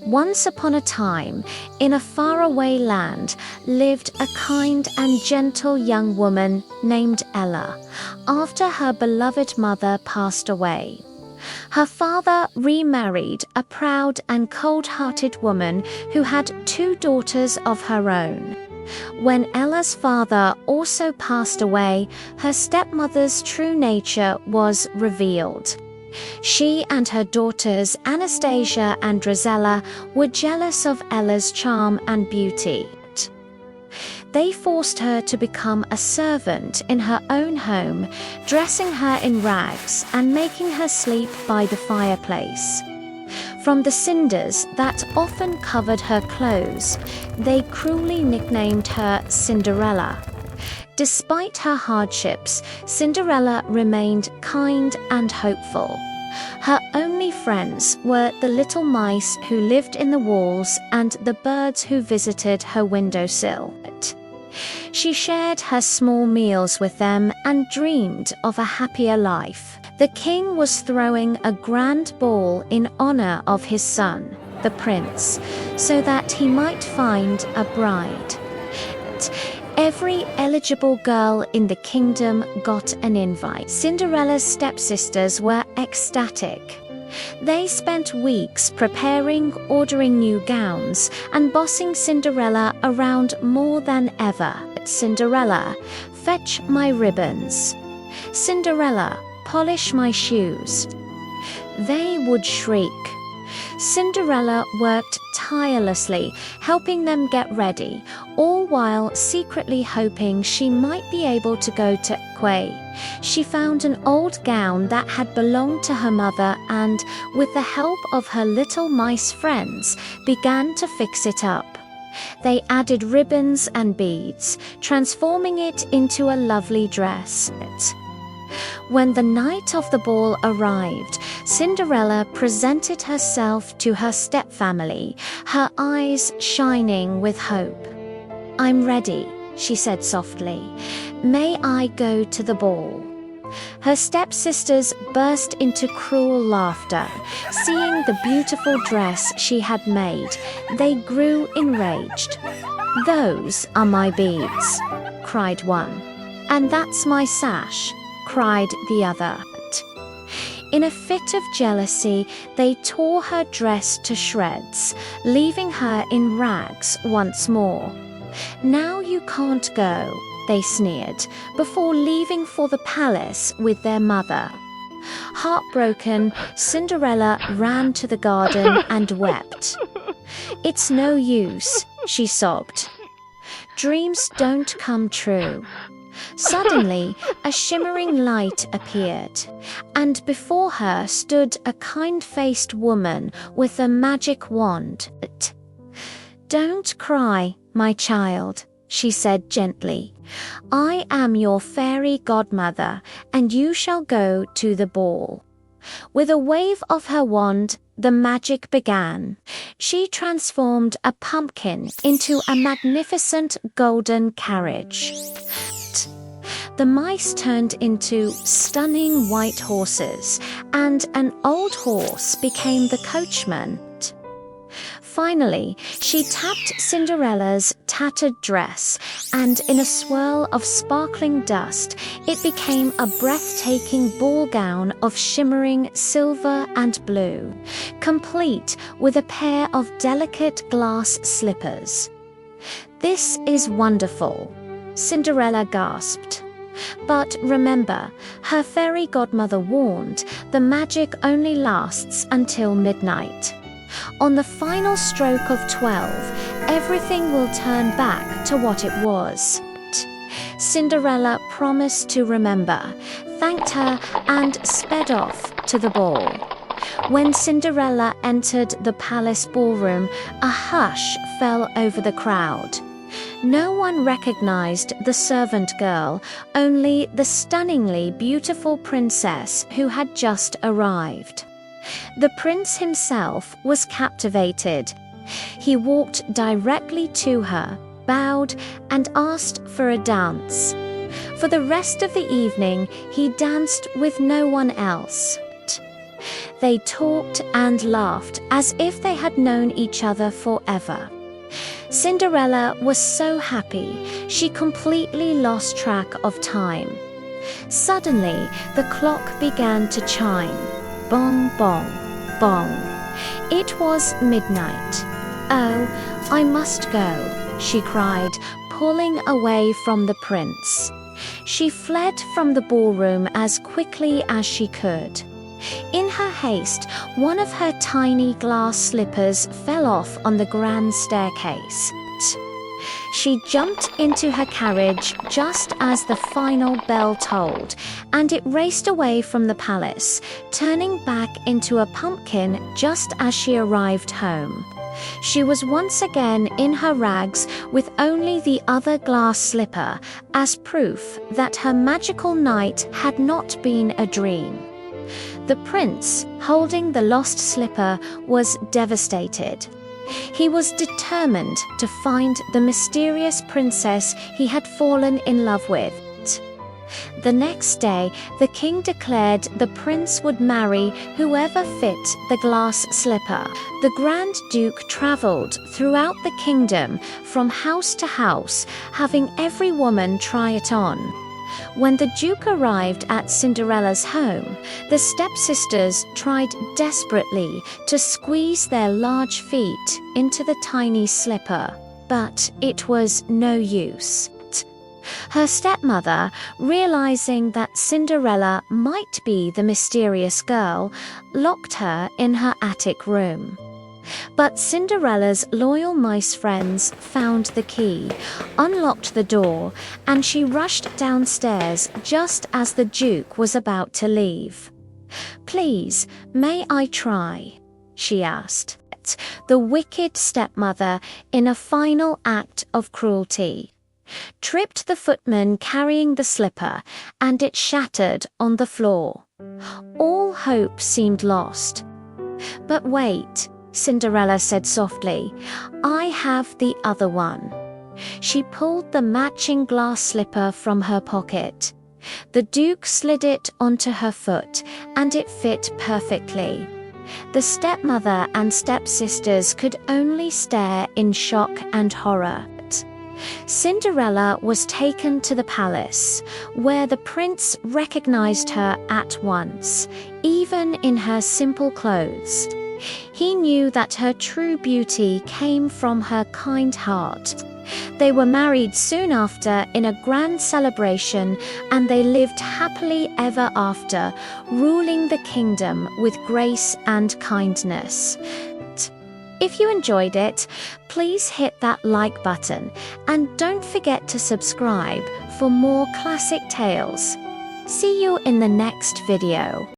Once upon a time, in a faraway land, lived a kind and gentle young woman named Ella, after her beloved mother passed away. Her father remarried a proud and cold-hearted woman who had 2 daughters of her own. When Ella's father also passed away, her stepmother's true nature was revealed. She and her daughters Anastasia and Rosella were jealous of Ella's charm and beauty. They forced her to become a servant in her own home, dressing her in rags and making her sleep by the fireplace. From the cinders that often covered her clothes, they cruelly nicknamed her Cinderella. Despite her hardships, Cinderella remained kind and hopeful. Her only friends were the little mice who lived in the walls and the birds who visited her windowsill. She shared her small meals with them and dreamed of a happier life. The king was throwing a grand ball in honor of his son, the prince, so that he might find a bride. Every eligible girl in the kingdom got an invite. Cinderella's stepsisters were ecstatic. They spent weeks preparing, ordering new gowns, and bossing Cinderella around more than ever. Cinderella, fetch my ribbons. Cinderella, polish my shoes. They would shriek. Cinderella worked tirelessly, helping them get ready, all while secretly hoping she might be able to go to Quay. She found an old gown that had belonged to her mother and, with the help of her little mice friends, began to fix it up. They added ribbons and beads, transforming it into a lovely dress. When the night of the ball arrived, Cinderella presented herself to her stepfamily, her eyes shining with hope. "I'm ready," she said softly. "May I go to the ball?" Her stepsisters burst into cruel laughter. Seeing the beautiful dress she had made, they grew enraged. "Those are my beads," cried one. "And that's my sash," cried the other. In a fit of jealousy, they tore her dress to shreds, leaving her in rags once more. "Now you can't go," they sneered, before leaving for the palace with their mother. Heartbroken, Cinderella ran to the garden and wept. "It's no use," she sobbed. "Dreams don't come true." Suddenly, a shimmering light appeared, and before her stood a kind-faced woman with a magic wand. "Don't cry, my child," she said gently. "I am your fairy godmother, and you shall go to the ball." With a wave of her wand, the magic began. She transformed a pumpkin into a magnificent golden carriage. The mice turned into stunning white horses, and an old horse became the coachman. Finally, she tapped Cinderella's tattered dress, and in a swirl of sparkling dust, it became a breathtaking ball gown of shimmering silver and blue, complete with a pair of delicate glass slippers. "This is wonderful," Cinderella gasped. But remember, her fairy godmother warned, the magic only lasts until midnight. On the final stroke of 12, everything will turn back to what it was. Cinderella promised to remember, thanked her, and sped off to the ball. When Cinderella entered the palace ballroom, a hush fell over the crowd. No one recognized the servant girl, only the stunningly beautiful princess who had just arrived. The prince himself was captivated. He walked directly to her, bowed, and asked for a dance. For the rest of the evening, he danced with no one else. They talked and laughed as if they had known each other forever. Cinderella was so happy, she completely lost track of time. Suddenly, the clock began to chime. Bong, bong, bong. It was midnight. "Oh, I must go," she cried, pulling away from the prince. She fled from the ballroom as quickly as she could. In her haste, one of her tiny glass slippers fell off on the grand staircase. She jumped into her carriage just as the final bell tolled, and it raced away from the palace, turning back into a pumpkin just as she arrived home. She was once again in her rags with only the other glass slipper as proof that her magical night had not been a dream. The prince, holding the lost slipper, was devastated. He was determined to find the mysterious princess he had fallen in love with. The next day, the king declared the prince would marry whoever fit the glass slipper. The Grand Duke traveled throughout the kingdom from house to house, having every woman try it on. When the Duke arrived at Cinderella's home, the stepsisters tried desperately to squeeze their large feet into the tiny slipper, but it was no use. Her stepmother, realizing that Cinderella might be the mysterious girl, locked her in her attic room. But Cinderella's loyal mice friends found the key, unlocked the door, and she rushed downstairs just as the Duke was about to leave. "Please, may I try?" she asked. The wicked stepmother, in a final act of cruelty, tripped the footman carrying the slipper, and it shattered on the floor. All hope seemed lost. "But wait," Cinderella said softly, "I have the other one." She pulled the matching glass slipper from her pocket. The Duke slid it onto her foot, and it fit perfectly. The stepmother and stepsisters could only stare in shock and horror. Cinderella was taken to the palace, where the prince recognized her at once, even in her simple clothes. He knew that her true beauty came from her kind heart. They were married soon after in a grand celebration, and they lived happily ever after, ruling the kingdom with grace and kindness. If you enjoyed it, please hit that like button and don't forget to subscribe for more classic tales. See you in the next video.